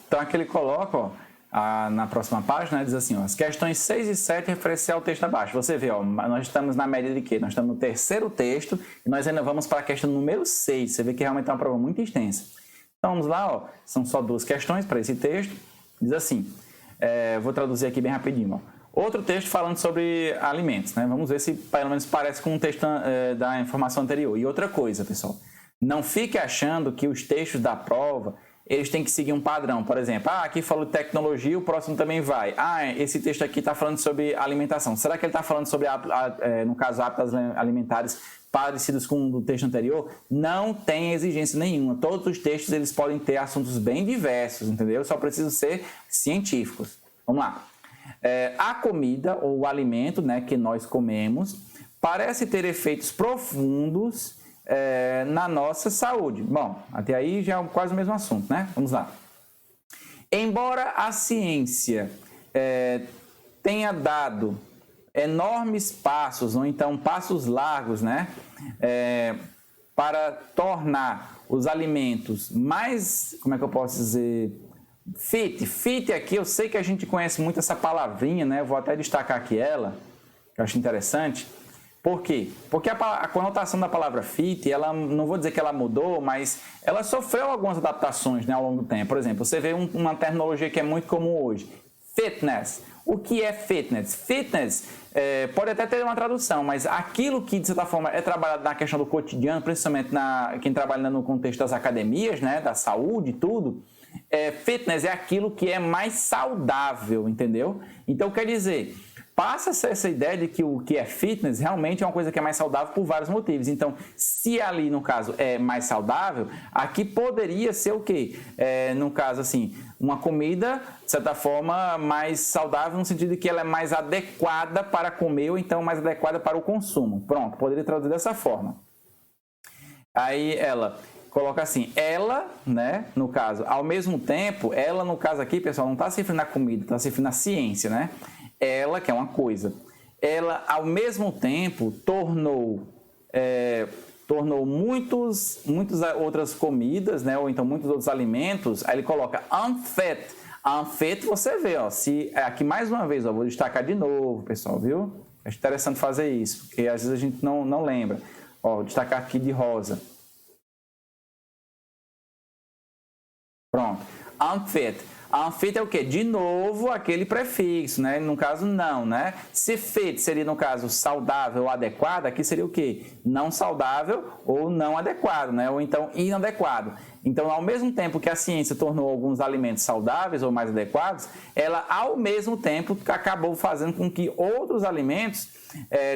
Então aqui ele coloca, ó, na próxima página, né, diz assim, ó, as questões 6 e 7 referenciam ao texto abaixo. Você vê, ó, nós estamos na média de quê? Nós estamos no terceiro texto e nós ainda vamos para a questão número 6. Você vê que realmente é uma prova muito extensa. Então vamos lá, ó, são só 2 questões para esse texto. Diz assim, vou traduzir aqui bem rapidinho, ó. Outro texto falando sobre alimentos, né? Vamos ver se pelo menos parece com um texto da informação anterior. E outra coisa, pessoal, não fique achando que os textos da prova, eles têm que seguir um padrão. Por exemplo, aqui falou de tecnologia, o próximo também vai. Esse texto aqui está falando sobre alimentação. Será que ele está falando sobre, no caso, hábitos alimentares parecidos com o do texto anterior? Não tem exigência nenhuma. Todos os textos eles podem ter assuntos bem diversos, entendeu? Só precisam ser científicos. Vamos lá. A comida ou o alimento, né, que nós comemos parece ter efeitos profundos na nossa saúde. Bom, até aí já é quase o mesmo assunto, né? Vamos lá. Embora a ciência tenha dado enormes passos, ou então passos largos, né, para tornar os alimentos mais, como é que eu posso dizer, fit aqui, eu sei que a gente conhece muito essa palavrinha, né? Vou até destacar aqui ela, que eu acho interessante. Por quê? Porque a conotação da palavra fit, ela, não vou dizer que ela mudou, mas ela sofreu algumas adaptações, né, ao longo do tempo. Por exemplo, você vê uma terminologia que é muito comum hoje, fitness. O que é fitness? Fitness pode até ter uma tradução, mas aquilo que, de certa forma, é trabalhado na questão do cotidiano, principalmente quem trabalha no contexto das academias, né, da saúde e tudo, fitness é aquilo que é mais saudável, entendeu? Então, quer dizer, passa essa ideia de que o que é fitness realmente é uma coisa que é mais saudável por vários motivos. Então, se ali, no caso, é mais saudável, aqui poderia ser o quê? No caso, assim, uma comida, de certa forma, mais saudável no sentido de que ela é mais adequada para comer ou então mais adequada para o consumo. Pronto, poderia traduzir dessa forma. Aí ela coloca assim, ela, né, no caso, ao mesmo tempo, ela, no caso aqui, pessoal, não está se referindo à comida, está se referindo à ciência, né? Ela, que é uma coisa, ela, ao mesmo tempo, tornou muitas outras comidas, né, ou então muitos outros alimentos, aí ele coloca unfit. Unfit, você vê, ó, aqui mais uma vez, ó, vou destacar de novo, pessoal, viu? É interessante fazer isso, porque às vezes a gente não lembra. Ó, vou destacar aqui de rosa. Pronto. Unfit. Unfit é o quê? De novo, aquele prefixo, né? No caso, não, né? Se fit seria, no caso, saudável ou adequado, aqui seria o quê? Não saudável ou não adequado, né? Ou então inadequado. Então, ao mesmo tempo que a ciência tornou alguns alimentos saudáveis ou mais adequados, ela, ao mesmo tempo, acabou fazendo com que outros alimentos,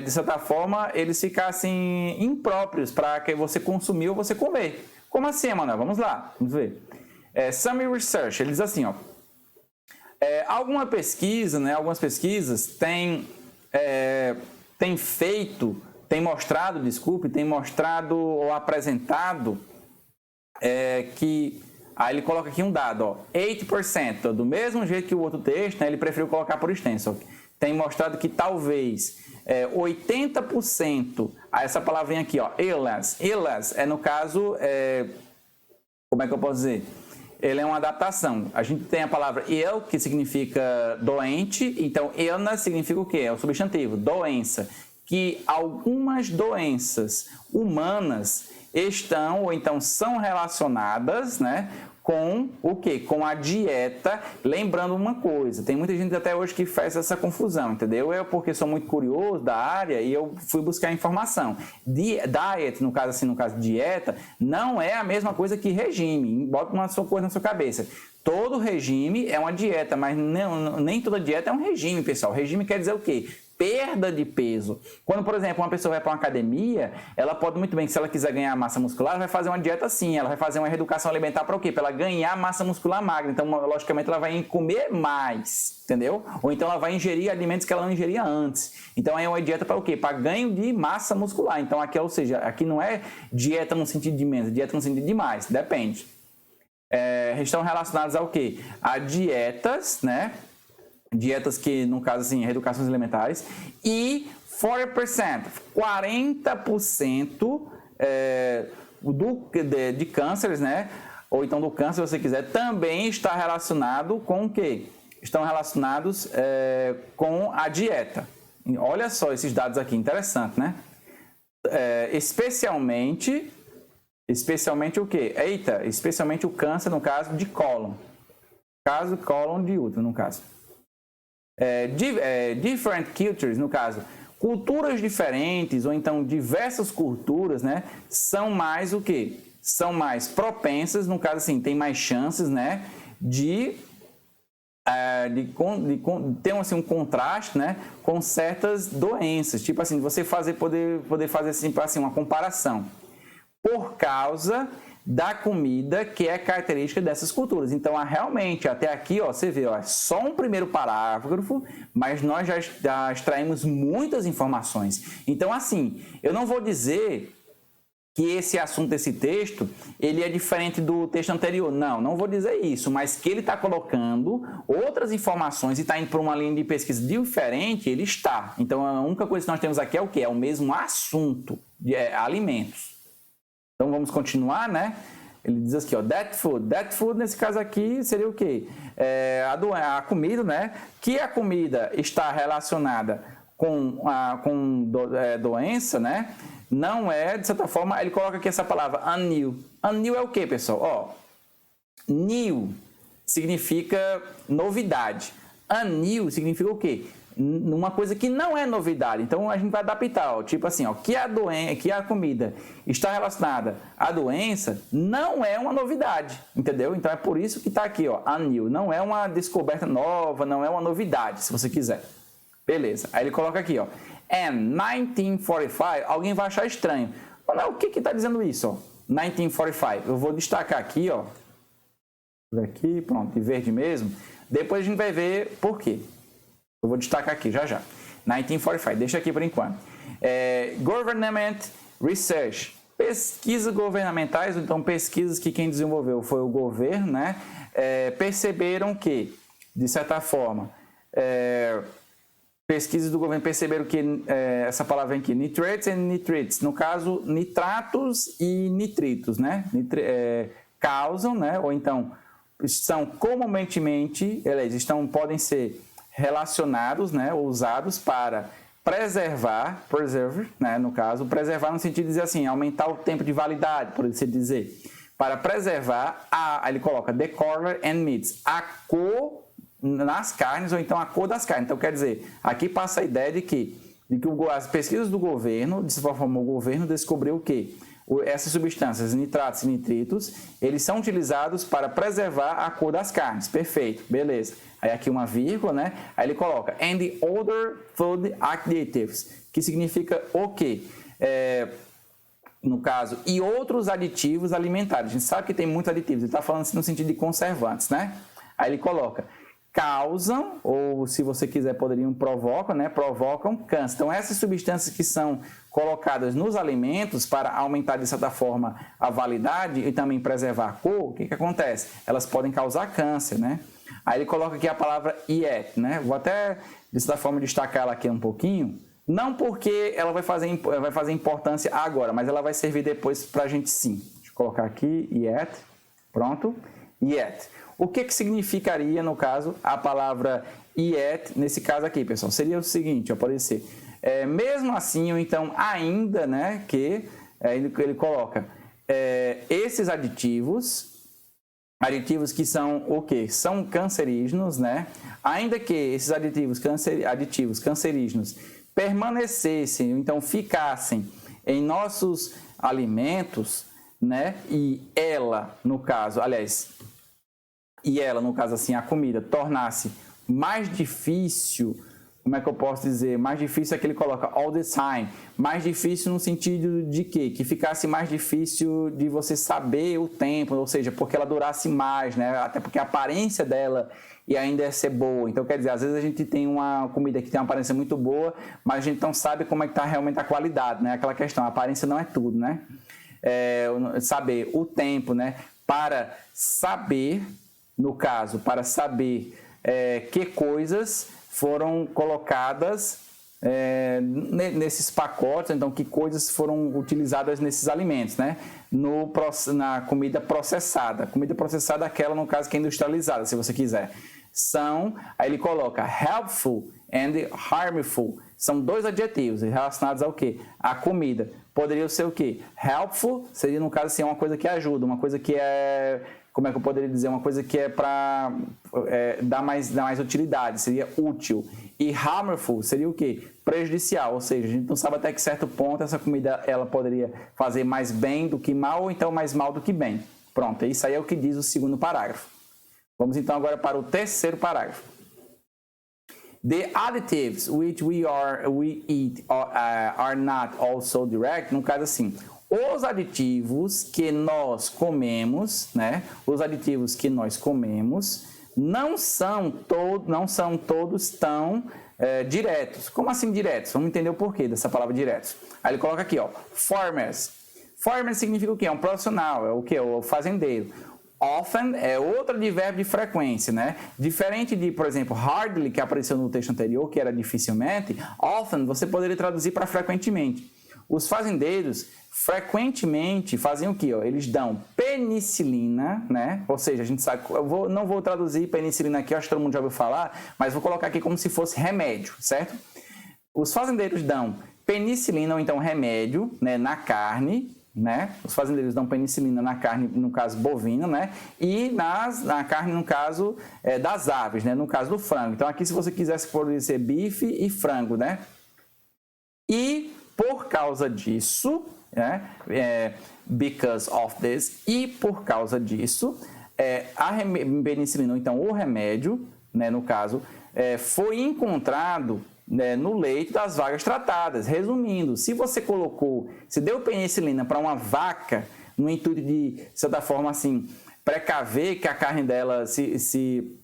de certa forma, eles ficassem impróprios para que você consumir ou você comer. Como assim, Emanuel? Vamos lá, vamos ver. Some research, ele diz assim, ó, algumas pesquisas têm mostrado ou apresentado que, aí ele coloca aqui um dado, ó, 8%, do mesmo jeito que o outro texto, né, ele preferiu colocar por extenso, ó, tem mostrado que talvez 80%, essa palavrinha aqui, ó, illness é no caso, como é que eu posso dizer? Ele é uma adaptação. A gente tem a palavra ill, que significa doente, então illness significa o quê? É o substantivo, doença. Que algumas doenças humanas estão ou então são relacionadas, né, com o quê? Com a dieta. Lembrando uma coisa, tem muita gente até hoje que faz essa confusão, entendeu? Eu, porque sou muito curioso da área e eu fui buscar informação. Diet, no caso dieta, não é a mesma coisa que regime. Bota uma sua coisa na sua cabeça. Todo regime é uma dieta, mas nem toda dieta é um regime, pessoal. Regime quer dizer o quê? Perda de peso. Quando, por exemplo, uma pessoa vai para uma academia, ela pode muito bem, se ela quiser ganhar massa muscular, ela vai fazer uma dieta assim, ela vai fazer uma reeducação alimentar para o quê? Para ela ganhar massa muscular magra. Então, logicamente, ela vai comer mais, entendeu? Ou então ela vai ingerir alimentos que ela não ingeria antes. Então, é uma dieta para o quê? Para ganho de massa muscular. Então, aqui, ou seja, aqui não é dieta no sentido de menos, dieta no sentido de mais, depende. Estão relacionados ao quê? A dietas, né? Dietas que, no caso, assim, reeducações alimentares, e 40% de cânceres, né, ou então do câncer, se você quiser, também está relacionado com o quê? Estão relacionados com a dieta. Olha só esses dados aqui, interessante, né? Especialmente o quê? Eita, especialmente o câncer, no caso de cólon. Caso cólon de útero, no caso. Different cultures, no caso. Culturas diferentes, ou então diversas culturas, né? São mais o quê? São mais propensas, no caso assim, tem mais chances, né? De ter assim, um contraste, né, com certas doenças, tipo assim, você poder fazer assim, uma comparação por causa da comida que é característica dessas culturas. Então, realmente, até aqui, você vê, é só um primeiro parágrafo, mas nós já extraímos muitas informações. Então, assim, eu não vou dizer que esse assunto, esse texto, ele é diferente do texto anterior. Não vou dizer isso, mas que ele está colocando outras informações e está indo para uma linha de pesquisa diferente, ele está. Então, a única coisa que nós temos aqui é o quê? É o mesmo assunto, de alimentos. Então, vamos continuar, né? Ele diz aqui, that food. That food, nesse caso aqui, seria o quê? A comida, né? Que a comida está relacionada com doença, né? Não é, de certa forma, ele coloca aqui essa palavra, unnew. Unnew é o quê, pessoal? New significa novidade. Unnew significa o quê? Uma coisa que não é novidade. Então, a gente vai adaptar, tipo assim, que a comida está relacionada à doença, não é uma novidade, entendeu? Então, é por isso que está aqui, unnew. Não é uma descoberta nova, não é uma novidade, se você quiser. Beleza. Aí ele coloca aqui, And 1945, alguém vai achar estranho. Mas o que está dizendo isso? 1945. Eu vou destacar aqui, aqui, pronto, em verde mesmo. Depois a gente vai ver por quê. Eu vou destacar aqui, já. 1945, deixa aqui por enquanto. Government Research. Pesquisas governamentais, então pesquisas que quem desenvolveu foi o governo, né? Perceberam que, de certa forma, pesquisas do governo perceberam que essa palavra aqui, nitrates and nitrites, no caso, nitratos e nitritos, né? Causam, né? Ou então, são comumente, eles podem ser relacionados, né? Ou usados para preserve, né? No caso, preservar no sentido de dizer assim, aumentar o tempo de validade, por assim dizer. Para preservar, ele coloca the color and meats, a cor nas carnes, ou então a cor das carnes. Então, quer dizer, aqui passa a ideia de que as pesquisas do governo, de certa forma, o governo descobriu que essas substâncias, nitratos e nitritos, eles são utilizados para preservar a cor das carnes. Perfeito, beleza. Aí aqui uma vírgula, né? Aí ele coloca and the other food additives, que significa o quê? No caso, e outros aditivos alimentares. A gente sabe que tem muitos aditivos, ele está falando assim no sentido de conservantes, né? Aí ele coloca causam, ou se você quiser, provocam, né? Provocam câncer. Então, essas substâncias que são colocadas nos alimentos para aumentar, de certa forma, a validade e também preservar a cor, o que acontece? Elas podem causar câncer, né? Aí ele coloca aqui a palavra yet, né? Vou até, de certa forma, destacar ela aqui um pouquinho. Não porque ela vai fazer importância agora, mas ela vai servir depois para a gente sim. Deixa eu colocar aqui, yet. Pronto. Yet. O que significaria, no caso, a palavra yet, nesse caso aqui, pessoal? Seria o seguinte, pode ser. Mesmo assim, ou então ainda, né, que ele coloca esses aditivos que são o quê? São cancerígenos, né? Ainda que esses aditivos cancerígenos permanecessem, então ficassem em nossos alimentos, né? E ela, no caso assim, a comida tornasse mais difícil, como é que eu posso dizer? Mais difícil é que ele coloca all the time. Mais difícil no sentido de quê? Que ficasse mais difícil de você saber o tempo, ou seja, porque ela durasse mais, né? Até porque a aparência dela e ainda é ser boa. Então, quer dizer, às vezes a gente tem uma comida que tem uma aparência muito boa, mas a gente não sabe como é que está realmente a qualidade, né? Aquela questão, a aparência não é tudo, né? Saber o tempo, né? Para saber, no caso, que coisas foram colocadas nesses pacotes, então que coisas foram utilizadas nesses alimentos, né? Na comida processada. Comida processada, aquela no caso que é industrializada, se você quiser. Aí ele coloca helpful and harmful. São 2 adjetivos relacionados ao quê? A comida. Poderia ser o quê? Helpful seria, no caso, assim, uma coisa que ajuda, uma coisa que é... Como é que eu poderia dizer? Uma coisa que é para dar mais utilidade, seria útil. E harmful seria o quê? Prejudicial, ou seja, a gente não sabe até que certo ponto essa comida ela poderia fazer mais bem do que mal, ou então mais mal do que bem. Pronto, isso aí é o que diz o segundo parágrafo. Vamos então agora para o terceiro parágrafo. The additives which we eat are not also direct, no caso assim, os aditivos que nós comemos, né? Os aditivos que nós comemos não são todos tão diretos. Como assim diretos? Vamos entender o porquê dessa palavra diretos. Aí ele coloca aqui, ó, farmers. Farmer significa o quê? É um profissional, é o quê? O fazendeiro. Often é outro advérbio de frequência, né? Diferente de, por exemplo, hardly, que apareceu no texto anterior, que era dificilmente, often você poderia traduzir para frequentemente. Os fazendeiros frequentemente fazem o quê? Eles dão penicilina, né? Ou seja, a gente sabe, não vou traduzir penicilina aqui, acho que todo mundo já ouviu falar, mas vou colocar aqui como se fosse remédio, certo? Os fazendeiros dão penicilina, ou então remédio, né, na carne, né? Os fazendeiros dão penicilina na carne, no caso bovina, né? E na carne, no caso das aves, né? No caso do frango. Então aqui, se você quisesse, poderia ser bife e frango, né? E por causa disso, né? Because of this, e por causa disso, a penicilina, então o remédio, né? No caso, foi encontrado no leite das vacas tratadas. Resumindo, se deu penicilina para uma vaca no intuito de certa forma assim precaver que a carne dela se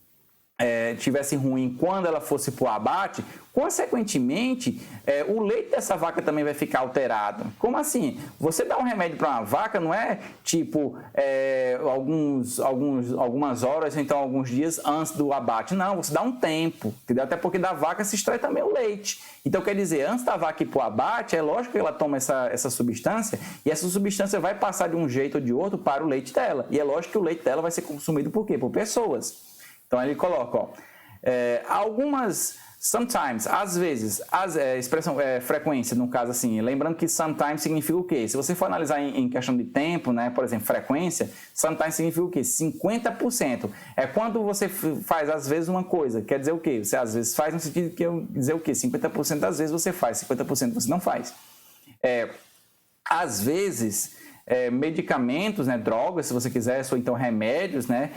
tivesse ruim quando ela fosse para o abate, consequentemente, o leite dessa vaca também vai ficar alterado. Como assim? Você dá um remédio para uma vaca não é tipo algumas horas, então alguns dias antes do abate. Não, você dá um tempo, entendeu? Até porque da vaca se extrai também o leite. Então, quer dizer, antes da vaca ir para o abate, é lógico que ela toma essa substância e essa substância vai passar de um jeito ou de outro para o leite dela. E é lógico que o leite dela vai ser consumido por quê? Por pessoas. Então, ele coloca, ó, sometimes, às vezes, expressão frequência, no caso assim, lembrando que sometimes significa o quê? Se você for analisar em questão de tempo, né, por exemplo, frequência, sometimes significa o quê? 50%. É quando você faz, às vezes, uma coisa. Quer dizer o quê? Você, às vezes, faz no sentido que eu dizer o quê? 50% das vezes você faz, 50% você não faz. Às vezes... medicamentos, né, drogas, se você quiser, ou então remédios, né,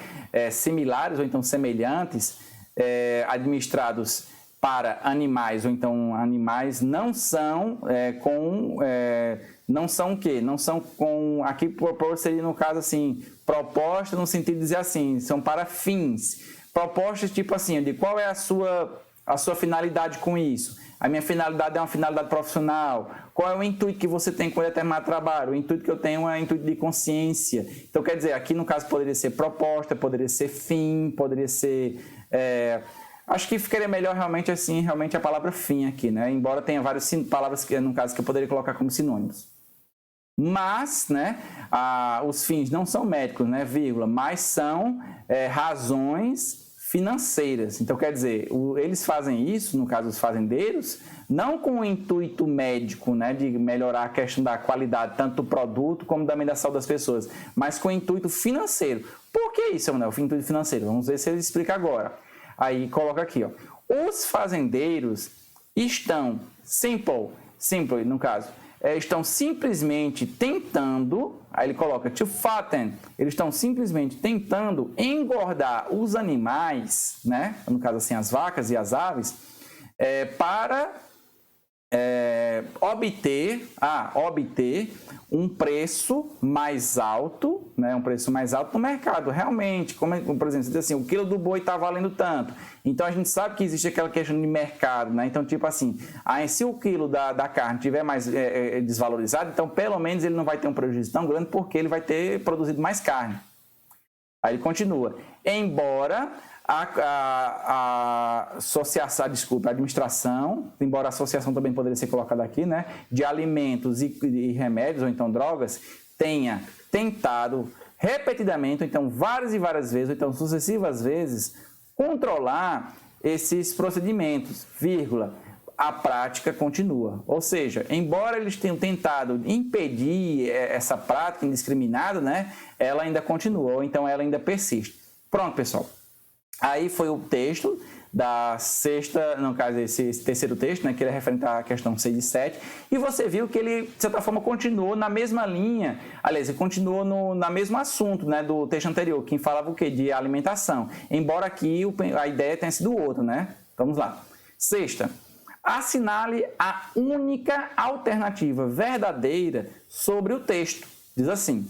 similares ou então semelhantes, administrados para animais, ou então animais não são não são o quê? Não são com, aqui seria no caso assim, proposta no sentido de dizer assim, são para fins, propostas tipo assim, de qual é a sua finalidade com isso? A minha finalidade é uma finalidade profissional. Qual é o intuito que você tem com determinado trabalho? O intuito que eu tenho é o intuito de consciência. Então, quer dizer, aqui no caso poderia ser proposta, poderia ser fim, poderia ser... acho que ficaria melhor realmente assim, realmente a palavra fim aqui, né? Embora tenha várias palavras, no caso, que eu poderia colocar como sinônimos. Mas, né, os fins não são médicos, né, vírgula, mas são razões financeiras. Então, quer dizer, eles fazem isso, no caso os fazendeiros, não com o intuito médico, né, de melhorar a questão da qualidade, tanto do produto como também da saúde das pessoas, mas com o intuito financeiro. Por que isso, Manuel? O intuito financeiro? Vamos ver se ele explica agora. Aí, coloca aqui, ó. Os fazendeiros estão, simple, no caso, estão simplesmente tentando, aí ele coloca to fatten, eles estão simplesmente tentando engordar os animais, né, no caso assim as vacas e as aves, para obter um preço mais alto, né, um preço mais alto no mercado, realmente, como por exemplo, você diz assim, o quilo do boi está valendo tanto, então a gente sabe que existe aquela questão de mercado, né, então tipo assim, se o quilo da carne estiver mais desvalorizado, então pelo menos ele não vai ter um prejuízo tão grande porque ele vai ter produzido mais carne. Aí ele continua, embora a associação, desculpa, a administração, embora a associação também poderia ser colocada aqui, né, de alimentos e remédios, ou então drogas, tenha tentado repetidamente, ou então várias e várias vezes, ou então sucessivas vezes, controlar esses procedimentos, vírgula, a prática continua. Ou seja, embora eles tenham tentado impedir essa prática indiscriminada, né, ela ainda continua, ou então ela ainda persiste. Pronto, pessoal. Aí foi o texto da sexta, no caso, esse terceiro texto, né, que ele é referente à questão 6 e 7, e você viu que ele, de certa forma, continuou na mesma linha, aliás, ele continuou no mesmo assunto, né, do texto anterior, que falava o quê? De alimentação, embora aqui a ideia tenha sido outra, né? Vamos lá. Sexta, assinale a única alternativa verdadeira sobre o texto. Diz assim,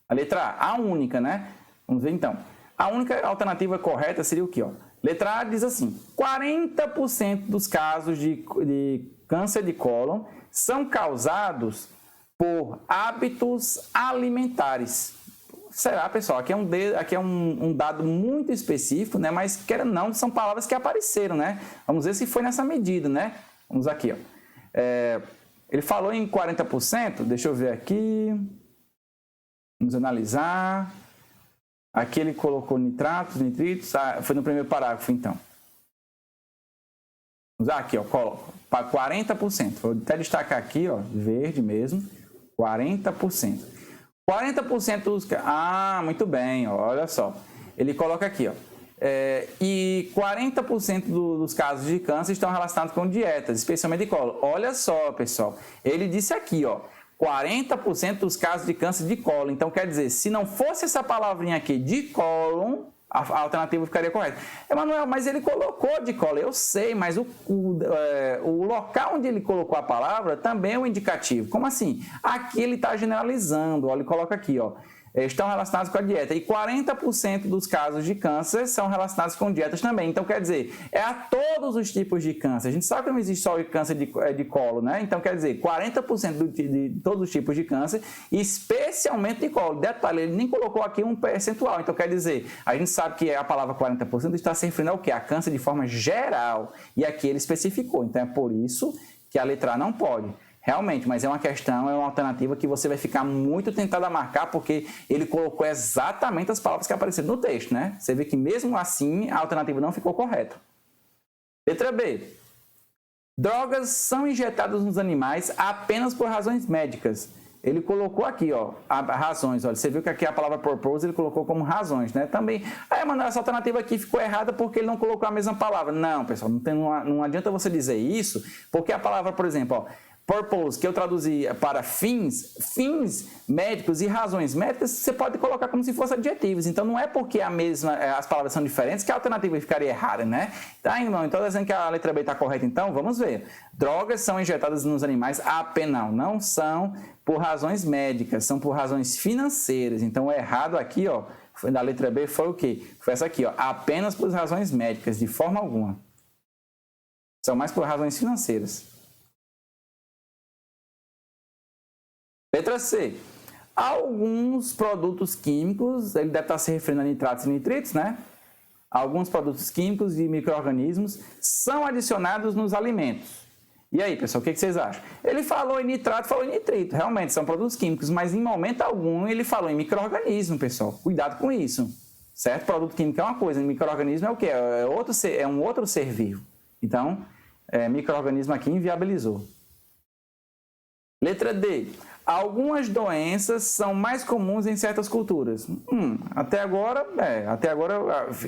a letra A única, né? Vamos ver então. A única alternativa correta seria o quê? Ó? Letra A diz assim, 40% dos casos de câncer de cólon são causados por hábitos alimentares. Será, pessoal? Aqui é um dado muito específico, né? Mas, querendo ou não, são palavras que apareceram, né? Vamos ver se foi nessa medida, né? Vamos aqui, ó. Ele falou em 40%, deixa eu ver aqui. Vamos analisar. Aqui ele colocou nitratos, nitritos, foi no primeiro parágrafo, então. Vamos lá, aqui, ó, coloca para 40%. Vou até destacar aqui, ó, verde mesmo, 40%. 40% dos... Ah, muito bem, ó, olha só. Ele coloca aqui, ó. E 40% dos casos de câncer estão relacionados com dietas, especialmente de cólon. Olha só, pessoal. Ele disse aqui, ó. 40% dos casos de câncer de cólon. Então, quer dizer, se não fosse essa palavrinha aqui de cólon, a alternativa ficaria correta. Emanuel, mas ele colocou de cólon, eu sei, mas o local onde ele colocou a palavra também é um indicativo. Como assim? Aqui ele está generalizando, ó, ele coloca aqui, ó. Estão relacionados com a dieta. E 40% dos casos de câncer são relacionados com dietas também. Então, quer dizer, é a todos os tipos de câncer. A gente sabe que não existe só o câncer de colo, né? Então, quer dizer, 40% de todos os tipos de câncer, especialmente de colo. Detalhe, ele nem colocou aqui um percentual. Então, quer dizer, a gente sabe que a palavra 40% está se referindo ao quê? A câncer de forma geral. E aqui ele especificou. Então, é por isso que a letra A não pode. Realmente, mas é uma questão, é uma alternativa que você vai ficar muito tentado a marcar, porque ele colocou exatamente as palavras que apareceram no texto, né? Você vê que mesmo assim a alternativa não ficou correta. Letra B. Drogas são injetadas nos animais apenas por razões médicas. Ele colocou aqui, ó, razões. Olha, você viu que aqui a palavra purpose ele colocou como razões, né? Também, mano, essa alternativa aqui ficou errada porque ele não colocou a mesma palavra. Não, pessoal, não adianta você dizer isso, porque a palavra, por exemplo, ó, purpose, que eu traduzi para fins médicos e razões médicas, você pode colocar como se fossem adjetivos. Então, não é porque as palavras são diferentes que a alternativa ficaria errada, né? Tá, irmão? Então, dizendo que a letra B está correta, então, vamos ver. Drogas são injetadas nos animais apenas, não são por razões médicas, são por razões financeiras. Então, o errado aqui, ó, da letra B foi o quê? Foi essa aqui, ó, apenas por razões médicas, de forma alguma. São mais por razões financeiras. Letra C. Alguns produtos químicos, ele deve estar se referindo a nitratos e nitritos, né? Alguns produtos químicos e micro-organismos são adicionados nos alimentos. E aí, pessoal, o que vocês acham? Ele falou em nitrato, falou em nitrito. Realmente, são produtos químicos, mas em momento algum ele falou em micro-organismo, pessoal. Cuidado com isso, certo? Produto químico é uma coisa, micro-organismo é o quê? É um outro ser vivo. Então, micro-organismo aqui inviabilizou. Letra D. Algumas doenças são mais comuns em certas culturas. Até agora,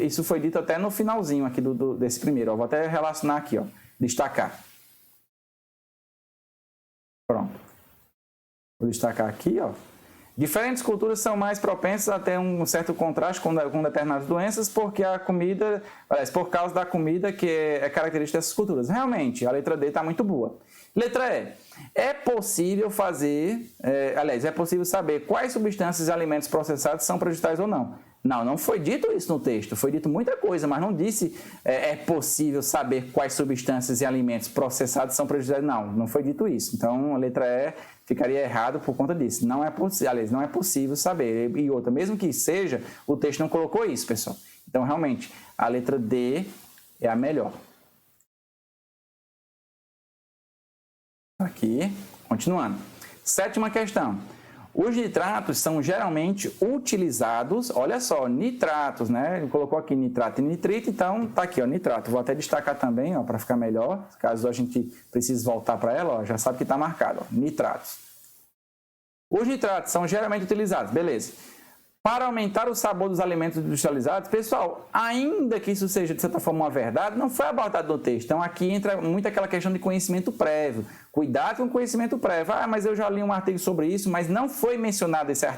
isso foi dito até no finalzinho aqui desse primeiro. Ó. Vou até relacionar aqui, ó, destacar. Pronto. Vou destacar aqui, ó. Diferentes culturas são mais propensas a ter um certo contraste com determinadas doenças por causa da comida que é característica dessas culturas. Realmente, a letra D está muito boa. Letra E. É possível saber quais substâncias e alimentos processados são prejudiciais ou não. Não foi dito isso no texto. Foi dito muita coisa, mas não disse é possível saber quais substâncias e alimentos processados são prejudiciais. Não foi dito isso. Então, a letra E ficaria errado por conta disso. Não é possível saber. E outra, mesmo que seja, o texto não colocou isso, pessoal. Então, realmente, a letra D é a melhor. Aqui, continuando. Sétima questão. Os nitratos são geralmente utilizados, olha só, nitratos, né? Ele colocou aqui nitrato e nitrito, então tá aqui, ó, nitrato. Vou até destacar também, ó, para ficar melhor, caso a gente precise voltar para ela, ó, já sabe que está marcado, ó, nitratos. Os nitratos são geralmente utilizados, beleza. Para aumentar o sabor dos alimentos industrializados, pessoal, ainda que isso seja de certa forma uma verdade, não foi abordado no texto. Então aqui entra muito aquela questão de conhecimento prévio. Cuidado com o conhecimento prévio. Ah, mas eu já li um artigo sobre isso, mas não foi mencionado essa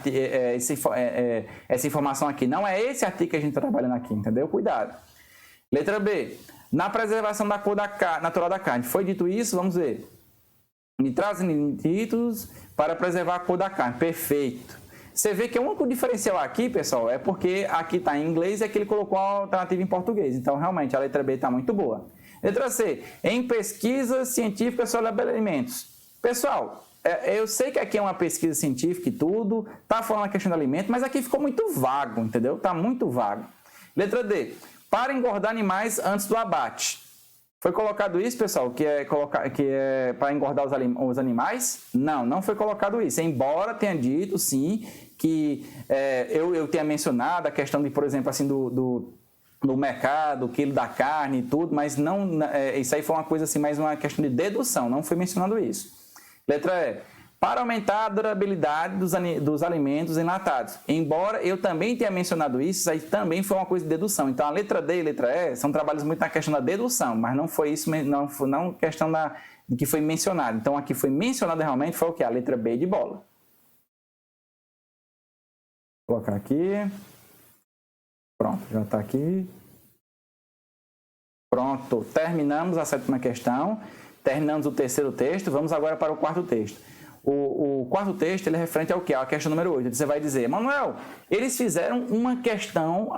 informação aqui. Não é esse artigo que a gente está trabalhando aqui, entendeu? Cuidado. Letra B. Na preservação da cor natural da carne. Foi dito isso? Vamos ver. Nitratos e nitritos para preservar a cor da carne. Perfeito. Você vê que o único diferencial aqui, pessoal, é porque aqui está em inglês e aqui ele colocou a alternativa em português. Então, realmente, a letra B está muito boa. Letra C. Em pesquisas científicas sobre alimentos. Pessoal, eu sei que aqui é uma pesquisa científica e tudo, está falando a questão do alimento, mas aqui ficou muito vago, entendeu? Está muito vago. Letra D. Para engordar animais antes do abate. Foi colocado isso, pessoal, que é para engordar os animais? Não, não foi colocado isso. Embora tenha dito, sim, que eu tenha mencionado a questão de, por exemplo, assim, do mercado, o quilo da carne e tudo, mas não, isso aí foi uma coisa assim, mais uma questão de dedução, não foi mencionado isso. Letra E. Para aumentar a durabilidade dos alimentos enlatados. Embora eu também tenha mencionado isso aí também foi uma coisa de dedução. Então, a letra D e a letra E são trabalhos muito na questão da dedução, mas não foi isso, não questão de que foi mencionado. Então, aqui foi mencionado realmente foi o que? A letra B de bola. Vou colocar aqui. Pronto, já está aqui. Pronto, terminamos a sétima questão. Terminamos o terceiro texto. Vamos agora para o quarto texto. O quarto texto ele é referente ao que? A questão número 8. Você vai dizer, Manuel, eles fizeram uma questão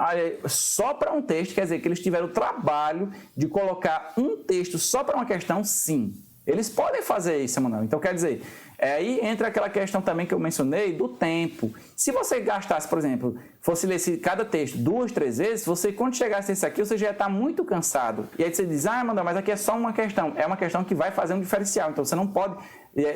só para um texto, quer dizer que eles tiveram o trabalho de colocar um texto só para uma questão? Sim. Eles podem fazer isso, Manuel. Então, quer dizer, aí entra aquela questão também que eu mencionei do tempo. Se você gastasse, por exemplo, fosse ler cada texto 2, 3 vezes, você, quando chegasse nesse aqui, você já ia estar muito cansado. E aí você diz, Manuel, mas aqui é só uma questão. É uma questão que vai fazer um diferencial. Então, você não pode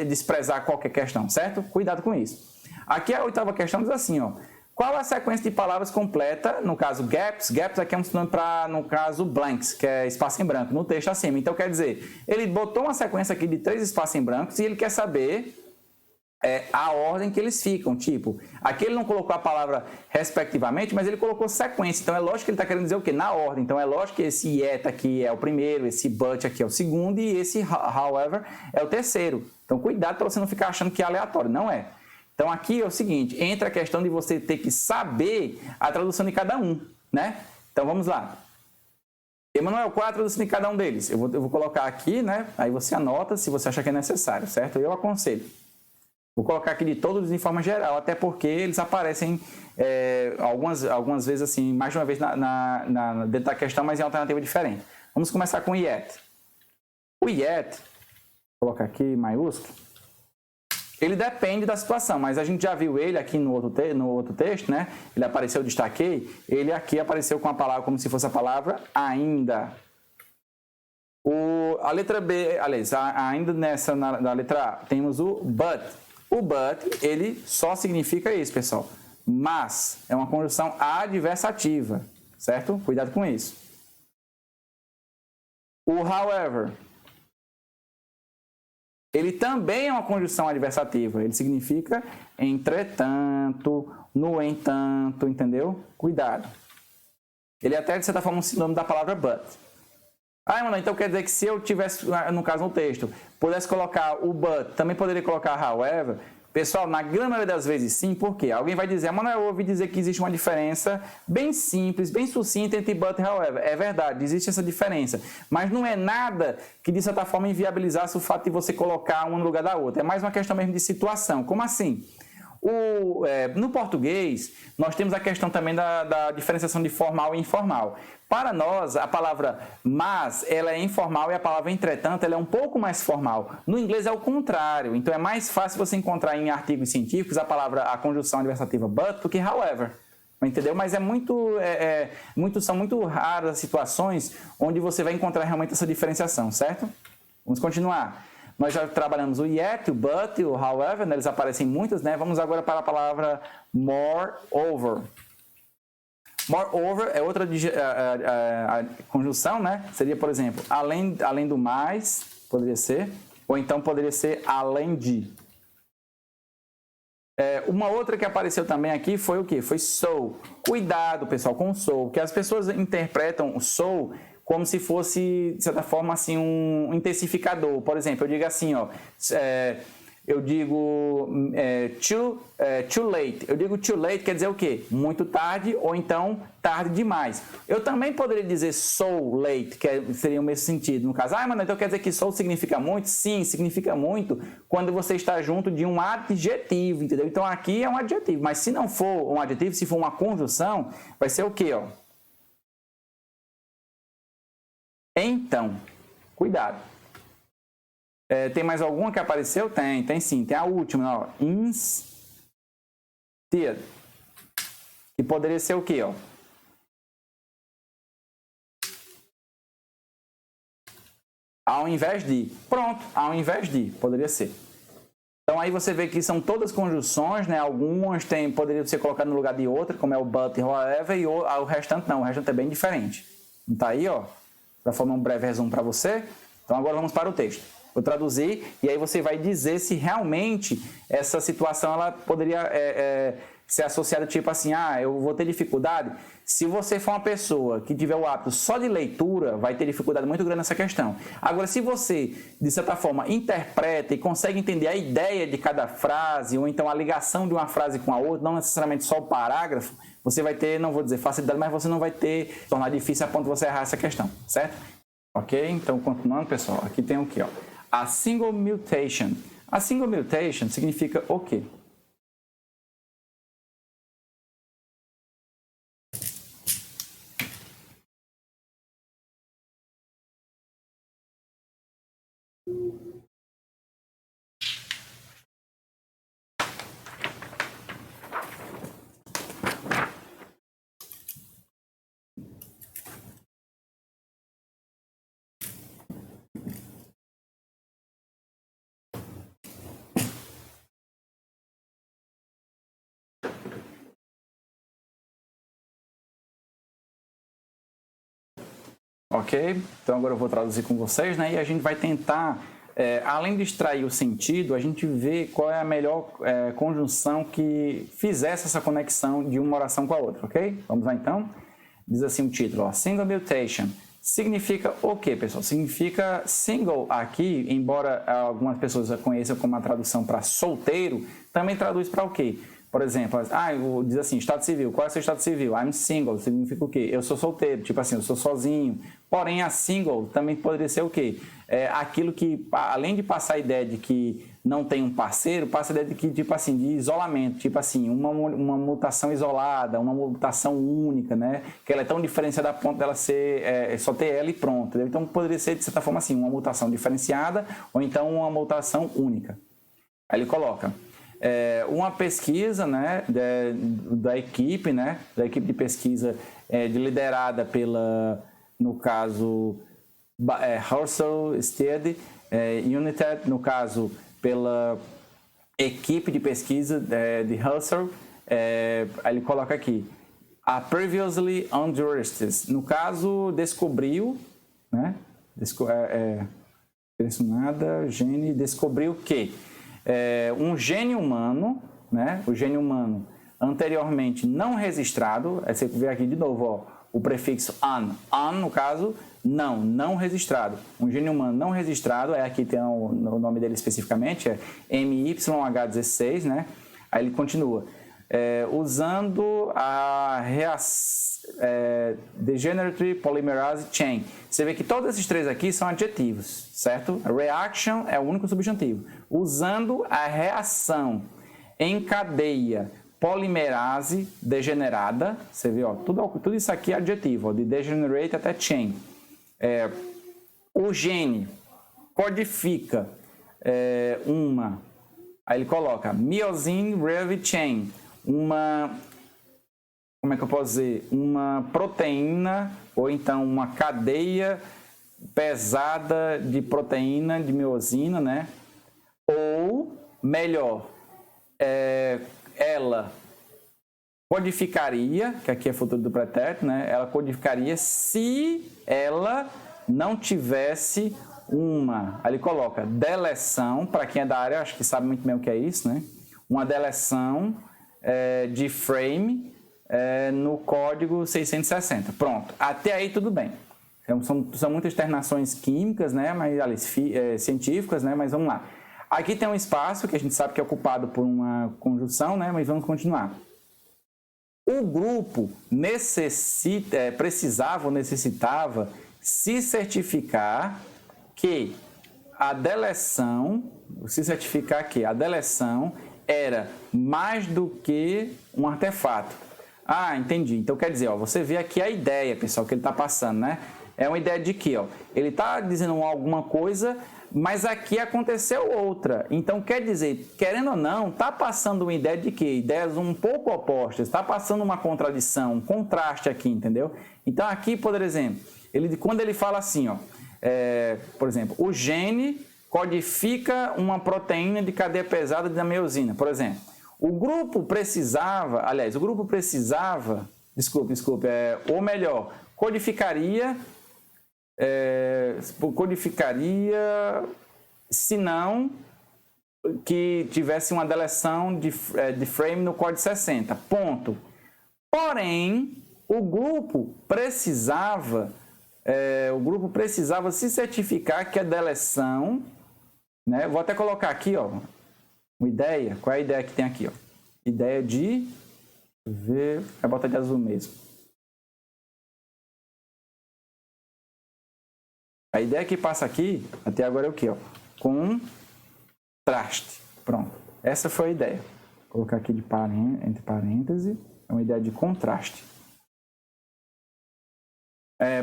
desprezar qualquer questão, certo? Cuidado com isso. Aqui a oitava questão diz assim, ó. Qual a sequência de palavras completa, no caso gaps aqui é um sinônimo para, no caso, blanks, que é espaço em branco, no texto acima. Então, quer dizer, ele botou uma sequência aqui de 3 espaços em brancos e ele quer saber a ordem que eles ficam. Tipo, aqui ele não colocou a palavra respectivamente, mas ele colocou sequência. Então, é lógico que ele está querendo dizer o quê? Na ordem. Então, é lógico que esse yet aqui é o primeiro, esse but aqui é o segundo e esse however é o terceiro. Então, cuidado para você não ficar achando que é aleatório. Não é. Então, aqui é o seguinte, entra a questão de você ter que saber a tradução de cada um, né? Então, vamos lá. Emanuel, qual é a tradução de cada um deles? Eu vou colocar aqui, né? Aí você anota se você achar que é necessário, certo? Eu aconselho. Vou colocar aqui de todos de forma geral, até porque eles aparecem algumas vezes, assim, mais de uma vez dentro da questão, mas em alternativa diferente. Vamos começar com o yet. O yet, vou colocar aqui maiúsculo. Ele depende da situação, mas a gente já viu ele aqui no outro texto, né? Ele apareceu, eu destaquei, ele aqui apareceu com a palavra como se fosse a palavra ainda. A letra B, aliás, ainda na letra A, temos o but. O but, ele só significa isso, pessoal. Mas, é uma conjunção adversativa, certo? Cuidado com isso. O however, ele também é uma conjunção adversativa. Ele significa entretanto, no entanto, entendeu? Cuidado. Ele até, de certa forma, um sinônimo da palavra but. Mano, então quer dizer que se eu tivesse, no caso, no texto, pudesse colocar o but, também poderia colocar however? Pessoal, na grande maioria das vezes sim, por quê? Alguém vai dizer, mano, eu ouvi dizer que existe uma diferença bem simples, bem sucinta entre but e however. É verdade, existe essa diferença. Mas não é nada que, de certa forma, inviabilizasse o fato de você colocar uma no lugar da outra. É mais uma questão mesmo de situação. Como assim? No português, nós temos a questão também da diferenciação de formal e informal. Para nós, a palavra mas, ela é informal e a palavra entretanto, ela é um pouco mais formal. No inglês é o contrário, então é mais fácil você encontrar em artigos científicos a conjunção adversativa but do que however. Entendeu? Mas são muito raras as situações onde você vai encontrar realmente essa diferenciação, certo? Vamos continuar. Nós já trabalhamos o yet, o but, o however, né? Eles aparecem muitas, né? Vamos agora para a palavra moreover. Moreover é outra conjunção, né? Seria, por exemplo, além do mais, poderia ser, ou então poderia ser além de. Uma outra que apareceu também aqui foi o quê? Foi so. Cuidado, pessoal, com o so, que as pessoas interpretam o so como se fosse, de certa forma, assim, um intensificador. Por exemplo, eu digo assim, ó, eu digo too late. Eu digo too late quer dizer o quê? Muito tarde ou então tarde demais. Eu também poderia dizer so late, que seria o mesmo sentido. No caso, mano, então quer dizer que so significa muito? Sim, significa muito quando você está junto de um adjetivo, entendeu? Então aqui é um adjetivo, mas se não for um adjetivo, se for uma conjunção, vai ser o quê, ó? Então, cuidado. Tem mais alguma que apareceu? Tem sim. Tem a última, ó. Instead. Que poderia ser o quê, ó? Ao invés de. Pronto, ao invés de. Poderia ser. Então aí você vê que são todas conjunções, né? Algumas poderiam ser colocadas no lugar de outra, como é o but e however, e o restante não. O restante é bem diferente. Não tá aí, ó? Para formar um breve resumo para você. Então agora vamos para o texto. Vou traduzir e aí você vai dizer se realmente essa situação ela poderia ser associada tipo assim, eu vou ter dificuldade. Se você for uma pessoa que tiver o hábito só de leitura, vai ter dificuldade muito grande nessa questão. Agora, se você, de certa forma, interpreta e consegue entender a ideia de cada frase, ou então a ligação de uma frase com a outra, não necessariamente só o parágrafo, você vai ter, não vou dizer facilidade, mas você não vai tornar difícil a ponto de você errar essa questão, certo? Ok? Então, continuando, pessoal, aqui tem o quê, ó? A single mutation. A single mutation significa o quê? Ok? Então agora eu vou traduzir com vocês, né? E a gente vai tentar, além de extrair o sentido, a gente vê qual é a melhor conjunção que fizesse essa conexão de uma oração com a outra, ok? Vamos lá então? Diz assim o título, ó, single mutation. Significa o quê, pessoal? Significa single aqui, embora algumas pessoas a conheçam como a tradução para solteiro, também traduz para o quê? Por exemplo, diz assim, estado civil. Qual é o seu estado civil? I'm single. Significa o quê? Eu sou solteiro. Tipo assim, eu sou sozinho. Porém, a single também poderia ser o quê? Aquilo que, além de passar a ideia de que não tem um parceiro, passa a ideia de que, tipo assim, de isolamento. Tipo assim, uma mutação isolada, uma mutação única, né? Que ela é tão diferenciada a ponto dela ser, só ter ela e pronto. Entendeu? Então, poderia ser, de certa forma, assim, uma mutação diferenciada ou então uma mutação única. Aí ele coloca... uma pesquisa, né, da equipe de pesquisa liderada pela, no caso, Husserl, Stead, United, no caso, pela equipe de pesquisa de Husserl, aí ele coloca aqui, a previously unjuristes, no caso, descobriu, né, descobriu que um gene humano, né? O gene humano anteriormente não registrado, aí você vê aqui de novo, ó, o prefixo an, no caso, não registrado. Um gene humano não registrado, aqui tem o nome dele especificamente, é MYH16, né? Aí ele continua, usando a degenerate polymerase chain. Você vê que todos esses três aqui são adjetivos, certo? Reaction é o único substantivo. Usando a reação em cadeia polimerase degenerada, você vê, ó, tudo isso aqui é adjetivo, ó, de degenerate até chain. O gene codifica aí ele coloca Myosin Heavy Chain, como é que eu posso dizer, uma proteína ou então uma cadeia pesada de proteína, de miosina, né? Ou, melhor, ela codificaria, que aqui é futuro do pretérito, né? Ela codificaria se ela não tivesse uma, ali coloca, deleção, para quem é da área, acho que sabe muito bem o que é isso, né? Uma deleção de frame no código 660. Pronto, até aí tudo bem. São muitas terminações químicas, né? Mas, ali, científicas, né? Mas vamos lá. Aqui tem um espaço que a gente sabe que é ocupado por uma conjunção, né? Mas vamos continuar. O grupo necessitava se certificar que a deleção era mais do que um artefato. Ah, entendi. Então quer dizer, ó, você vê aqui a ideia, pessoal, que ele está passando, né? É uma ideia de que, ó, ele está dizendo alguma coisa, mas aqui aconteceu outra. Então quer dizer, querendo ou não, está passando uma ideia de que ideias um pouco opostas, está passando uma contradição, um contraste aqui, entendeu? Então aqui, por exemplo, quando ele fala assim, ó, por exemplo, o gene codifica uma proteína de cadeia pesada da miosina, por exemplo. O grupo precisava, ou melhor, codificaria, se não que tivesse uma deleção de frame no código 60, ponto. Porém, o grupo precisava se certificar que a deleção, né, vou até colocar aqui, ó, uma ideia, qual é a ideia que tem aqui, ó? Ideia de ver, vai botar de azul mesmo. A ideia que passa aqui, até agora é o quê, ó? Contraste. Pronto. Essa foi a ideia. Vou colocar aqui entre parênteses, é uma ideia de contraste.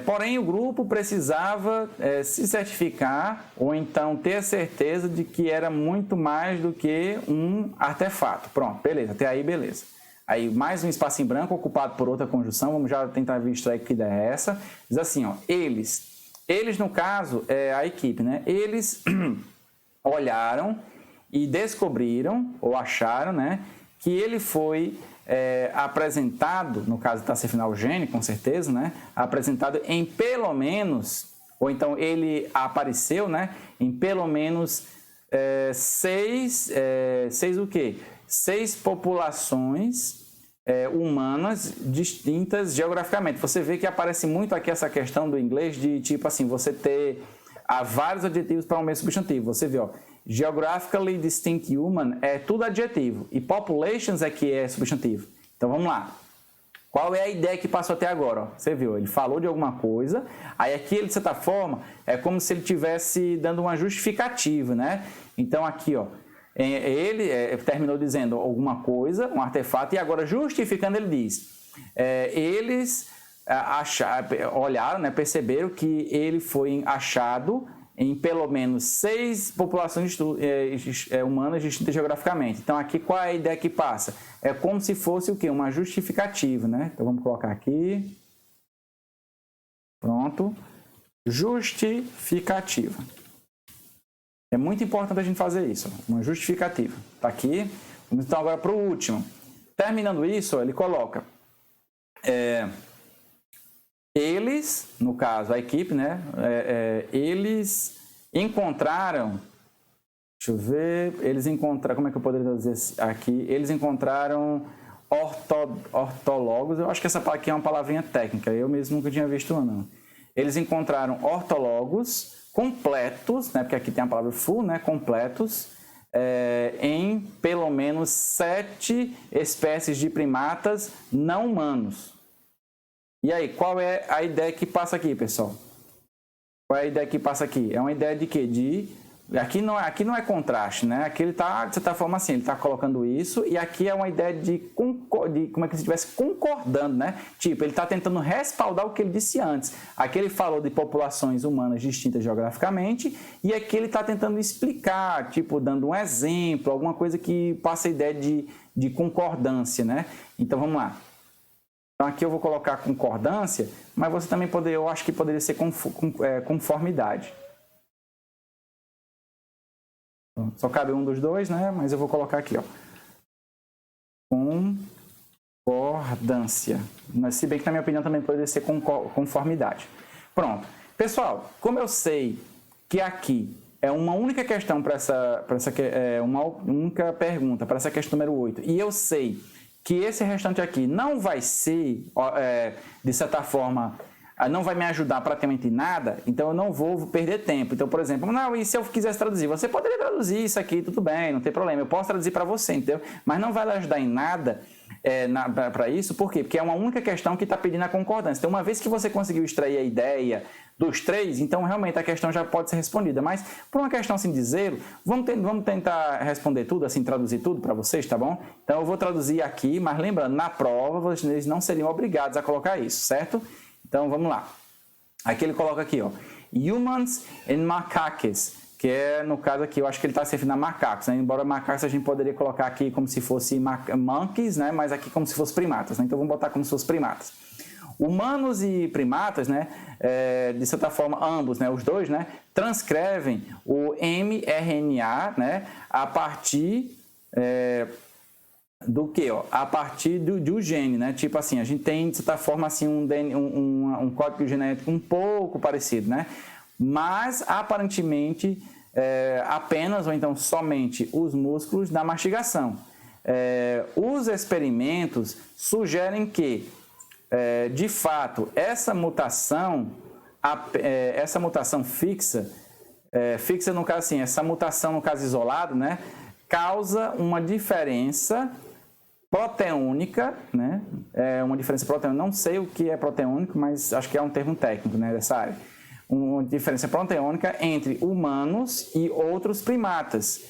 Porém, o grupo precisava se certificar ou então ter certeza de que era muito mais do que um artefato. Pronto, beleza, até aí beleza. Aí mais um espaço em branco ocupado por outra conjunção, vamos já tentar extrair que ideia é essa. Diz assim, ó, eles no caso é a equipe, né? Eles olharam e descobriram ou acharam, né, que ele foi apresentado, no caso está se final gene, com certeza, né? Apresentado em pelo menos, ou então ele apareceu, né? Em pelo menos seis populações humanas distintas geograficamente. Você vê que aparece muito aqui essa questão do inglês de tipo assim, você ter vários adjetivos para um mesmo substantivo. Você vê, ó, geographically distinct human é tudo adjetivo e populations é que é substantivo. Então vamos lá. Qual é a ideia que passou até agora? Ó? Você viu, ele falou de alguma coisa, aí aqui ele, de certa forma, é como se ele estivesse dando uma justificativa, né? Então aqui, ó, ele terminou dizendo alguma coisa, um artefato, e agora justificando ele diz, eles olharam, né, perceberam que ele foi achado em pelo menos 6 populações humanas distintas geograficamente. Então, aqui, qual é a ideia que passa? É como se fosse o quê? Uma justificativa, né? Então, vamos colocar aqui. Pronto. Justificativa. É muito importante a gente fazer isso. Uma justificativa. Está aqui. Vamos então agora para o último. Terminando isso, ele coloca... Eles, no caso, a equipe, né? Eles encontraram, deixa eu ver, como é que eu poderia dizer aqui? Eles encontraram ortólogos, eu acho que essa aqui é uma palavrinha técnica, eu mesmo nunca tinha visto uma, não. Eles encontraram ortólogos completos, né? Porque aqui tem a palavra full, né? Completos, em pelo menos 7 espécies de primatas não humanos. E aí, qual é a ideia que passa aqui, pessoal? Qual é a ideia que passa aqui? É uma ideia de quê? Aqui não é contraste, né? Aqui ele está, de certa forma, assim, ele está colocando isso, e aqui é uma ideia de como é que se estivesse concordando, né? Tipo, ele está tentando respaldar o que ele disse antes. Aqui ele falou de populações humanas distintas geograficamente, e aqui ele está tentando explicar, tipo, dando um exemplo, alguma coisa que passa a ideia de concordância, né? Então, vamos lá. Então aqui eu vou colocar concordância, mas você também poderia, eu acho que poderia ser conformidade. Só cabe um dos dois, né? Mas eu vou colocar aqui, ó. Concordância. Mas, se bem que, na minha opinião, também poderia ser conformidade. Pronto. Pessoal, como eu sei que aqui é uma única questão para uma única pergunta para essa questão número 8, e eu sei que esse restante aqui não vai ser, de certa forma, não vai me ajudar praticamente em nada, então eu não vou perder tempo. Então, por exemplo, não, e se eu quisesse traduzir? Você poderia traduzir isso aqui, tudo bem, não tem problema, eu posso traduzir para você, entendeu? Mas não vai lhe ajudar em nada para isso, por quê? Porque é uma única questão que está pedindo a concordância. Então, uma vez que você conseguiu extrair a ideia dos três, então realmente a questão já pode ser respondida. Mas, por uma questão assim de zero, vamos tentar responder tudo, assim, traduzir tudo para vocês, tá bom? Então, eu vou traduzir aqui, mas lembrando, na prova, vocês não seriam obrigados a colocar isso, certo? Então, vamos lá. Aqui ele coloca aqui, ó. Humans and macaques, que é, no caso aqui, eu acho que ele está se referindo a macacos, né? Embora macacos a gente poderia colocar aqui como se fosse monkeys, né? Mas aqui como se fosse primatas, né? Então, vamos botar como se fosse primatas. Humanos e primatas, né? De certa forma, ambos, né? Os dois, né? Transcrevem o mRNA, né? A partir... do que? A partir do gene, né? Tipo assim, a gente tem, de certa forma, assim, um código genético um pouco parecido, né? Mas, aparentemente, apenas ou então somente os músculos da mastigação. Os experimentos sugerem que, de fato, essa mutação fixa no caso assim, essa mutação no caso isolado, né? Causa uma diferença proteônica, né? Uma diferença proteônica, não sei o que é proteônico, mas acho que é um termo técnico, né, dessa área. Uma diferença proteônica entre humanos e outros primatas.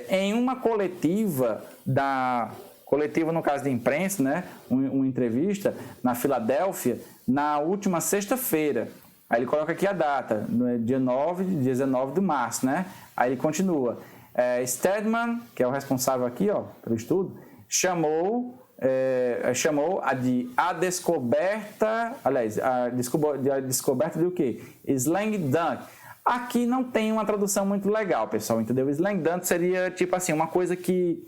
Em uma coletiva no caso de imprensa, né, uma entrevista na Filadélfia, na última sexta-feira. Aí ele coloca aqui a data, no dia 19 de março, né? Aí ele continua. Stedman, que é o responsável aqui, ó, pelo estudo, chamou a descoberta, aliás, a descoberta do quê? Slam dunk. Aqui não tem uma tradução muito legal, pessoal, entendeu? Slam dunk seria tipo assim, uma coisa que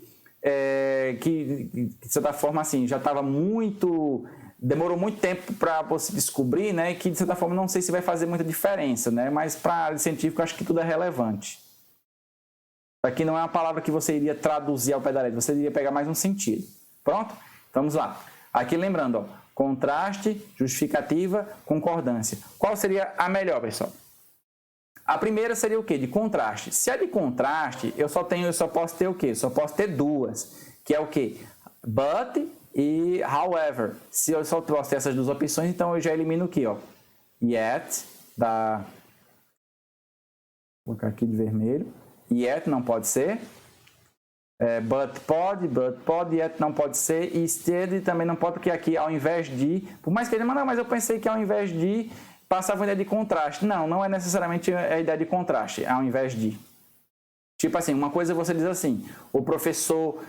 de certa forma assim, já estava demorou muito tempo para você descobrir, né? Que de certa forma não sei se vai fazer muita diferença, né? Mas para a área científica eu acho que tudo é relevante. Aqui não é uma palavra que você iria traduzir ao pé da letra, você iria pegar mais um sentido. Pronto? Vamos lá. Aqui lembrando, ó, contraste, justificativa, concordância. Qual seria a melhor, pessoal? A primeira seria o quê? De contraste. Se é de contraste, eu só posso ter o quê? Só posso ter duas, que é o quê? But e however. Se eu só posso ter essas duas opções, então eu já elimino o quê? Ó? Yet, vou colocar aqui de vermelho. Yet não pode ser. But pode, yet não pode ser. E instead também não pode, porque aqui ao invés de... Por mais que ele diga, mas eu pensei que ao invés de... Passava a ideia de contraste. Não é necessariamente a ideia de contraste, ao invés de. Tipo assim, uma coisa você diz assim, o professor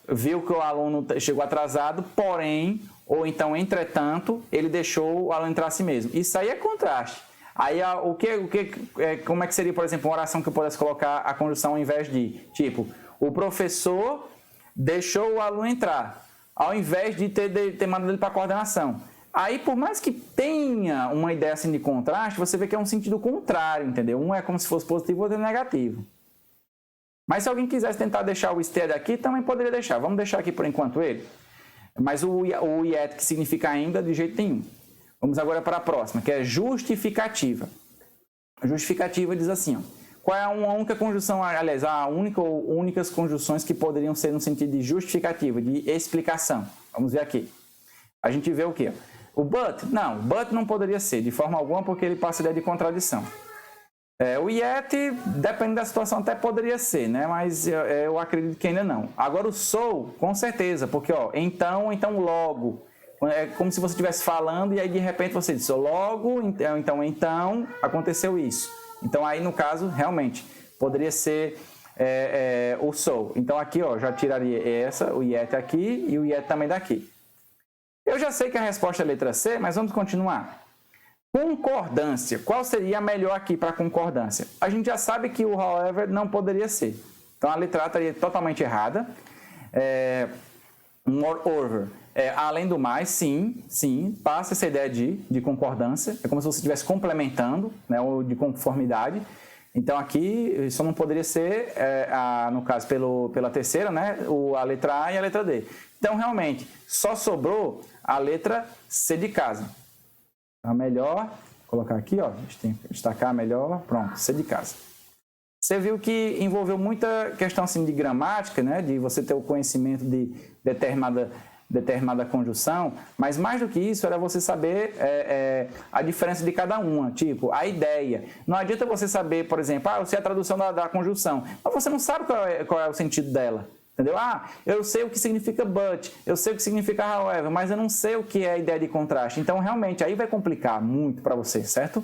viu que o aluno chegou atrasado, porém, ou então, entretanto, ele deixou o aluno entrar a si mesmo. Isso aí é contraste. Aí, como é que seria, por exemplo, uma oração que eu pudesse colocar a conjunção ao invés de? Tipo, o professor deixou o aluno entrar, ao invés de ter mandado ele para a coordenação. Aí, por mais que tenha uma ideia assim de contraste, você vê que é um sentido contrário, entendeu? Um é como se fosse positivo, o outro é negativo. Mas se alguém quisesse tentar deixar o instead aqui, também poderia deixar. Vamos deixar aqui por enquanto ele. Mas o yet, que significa ainda, de jeito nenhum. Vamos agora para a próxima, que é justificativa. A justificativa diz assim, ó, qual é uma única conjunção, aliás, a única ou únicas conjunções que poderiam ser no sentido de justificativa, de explicação. Vamos ver aqui. A gente vê o quê? O but não poderia ser de forma alguma porque ele passa a ideia de contradição. O yet, dependendo da situação, até poderia ser, né? Mas eu acredito que ainda não. Agora o so, com certeza, porque ó, então logo. É como se você estivesse falando e aí de repente você disse logo, então aconteceu isso. Então aí no caso, realmente, poderia ser o so. Então aqui ó, já tiraria o yet aqui e o yet também daqui. Eu já sei que a resposta é a letra C, mas vamos continuar. Concordância. Qual seria a melhor aqui para concordância? A gente já sabe que o however não poderia ser. Então, a letra A estaria totalmente errada. Moreover. Além do mais, sim, passa essa ideia de concordância. É como se você estivesse complementando, né, ou de conformidade. Então, aqui, só não poderia ser, no caso, pela terceira, né, a letra A e a letra D. Então, realmente, só sobrou a letra C de casa. A melhor, vou colocar aqui, ó, a gente tem que destacar a melhor, pronto, C de casa. Você viu que envolveu muita questão assim, de gramática, né, de você ter o conhecimento de determinada conjunção, mas mais do que isso era você saber a diferença de cada uma, tipo, a ideia. Não adianta você saber, por exemplo, eu sei a tradução da conjunção, mas você não sabe qual é o sentido dela. Entendeu? Eu sei o que significa but, eu sei o que significa however, mas eu não sei o que é a ideia de contraste. Então, realmente, aí vai complicar muito para você, certo?